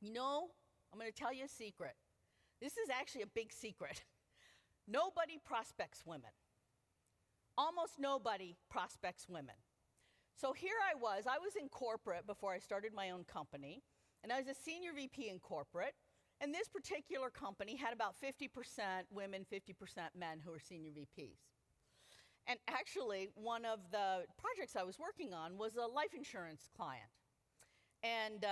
You know, I'm going to tell you a secret. This is actually a big secret. Nobody prospects women. Almost nobody prospects women. So here I was in corporate before I started my own company, and I was a senior VP in corporate, and this particular company had about 50% women, 50% men who were senior VPs. And actually, one of the projects I was working on was a life insurance client. And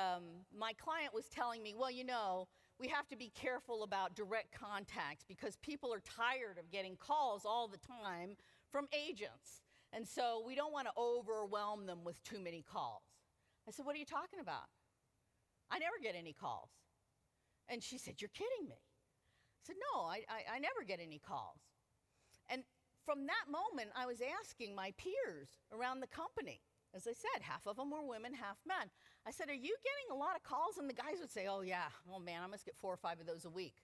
my client was telling me, well, you know, we have to be careful about direct contacts because people are tired of getting calls all the time from agents. And so we don't want to overwhelm them with too many calls. I said, what are you talking about? I never get any calls. And she said, you're kidding me. I said, no, I never get any calls. And from that moment, I was asking my peers around the company. As I said, half of them were women, half men. I said, are you getting a lot of calls? And the guys would say, oh yeah, oh man, I must get 4 or 5 of those a week.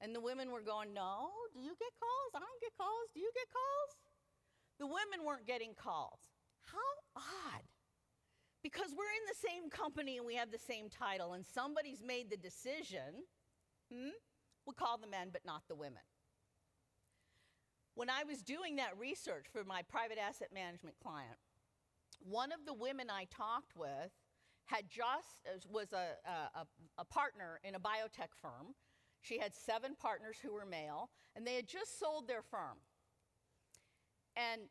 And the women were going, no, do you get calls? I don't get calls. Do you get calls? The women weren't getting calls. How odd. Because we're in the same company and we have the same title, and somebody's made the decision, we'll call the men but not the women. When I was doing that research for my private asset management client, one of the women I talked with was a partner in a biotech firm. She had 7 partners who were male, and they had just sold their firm. And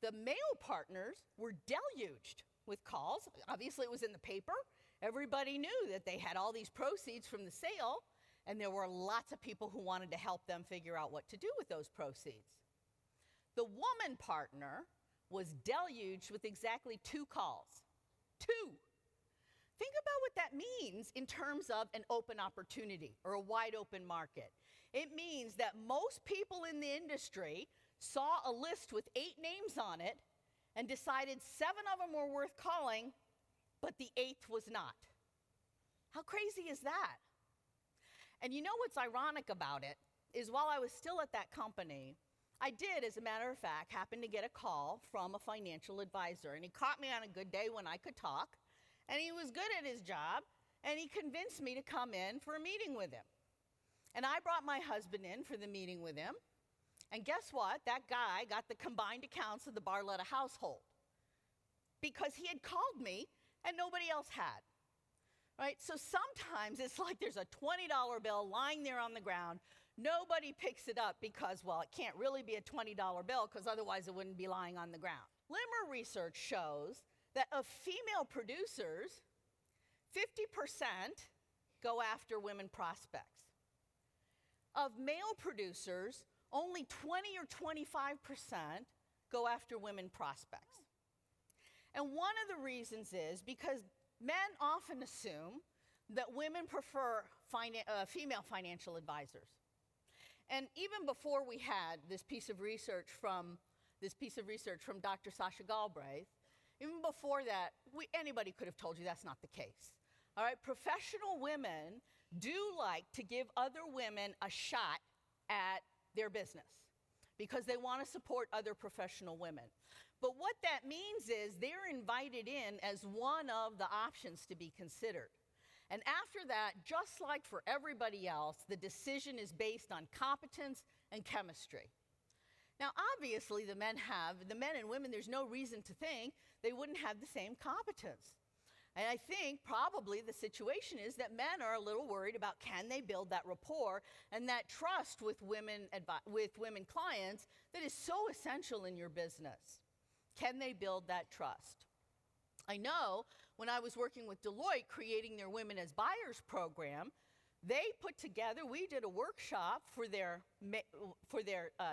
the male partners were deluged with calls. Obviously, it was in the paper. Everybody knew that they had all these proceeds from the sale, and there were lots of people who wanted to help them figure out what to do with those proceeds. The woman partner was deluged with exactly 2 calls. 2. Think about what that means in terms of an open opportunity or a wide open market. It means that most people in the industry saw a list with 8 names on it and decided 7 of them were worth calling, but the 8th was not. How crazy is that? And you know what's ironic about it is while I was still at that company, I did, as a matter of fact, happen to get a call from a financial advisor. And he caught me on a good day when I could talk. And he was good at his job. And he convinced me to come in for a meeting with him. And I brought my husband in for the meeting with him. And guess what? That guy got the combined accounts of the Barletta household. Because he had called me and nobody else had. Right? So sometimes it's like there's a $20 bill lying there on the ground. Nobody picks it up because, well, it can't really be a $20 bill because otherwise it wouldn't be lying on the ground. Limmer research shows that of female producers, 50% go after women prospects. Of male producers, only 20 or 25% go after women prospects. And one of the reasons is because men often assume that women prefer female financial advisors. And even before we had this piece of research from Dr. Sasha Galbraith, even before that, anybody could have told you that's not the case. All right, professional women do like to give other women a shot at their business because they want to support other professional women. But what that means is they're invited in as one of the options to be considered. And after that, just like for everybody else, the decision is based on competence and chemistry. Now, obviously, the men and women, there's no reason to think they wouldn't have the same competence. And I think probably the situation is that men are a little worried about can they build that rapport and that trust with women clients that is so essential in your business. Can they build that trust? I know when I was working with Deloitte creating their Women as Buyers program, we did a workshop for their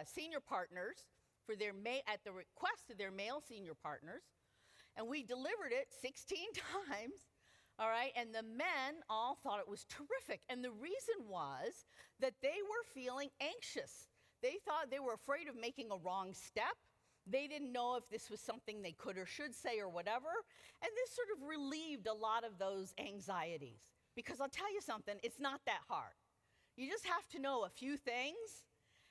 senior partners, at the request of their male senior partners, and we delivered it 16 times, all right, and the men all thought it was terrific. And the reason was that they were feeling anxious. They thought they were afraid of making a wrong step. They didn't know if this was something they could or should say or whatever. And this sort of relieved a lot of those anxieties. Because I'll tell you something, it's not that hard. You just have to know a few things,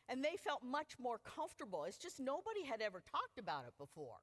and they felt much more comfortable. It's just nobody had ever talked about it before.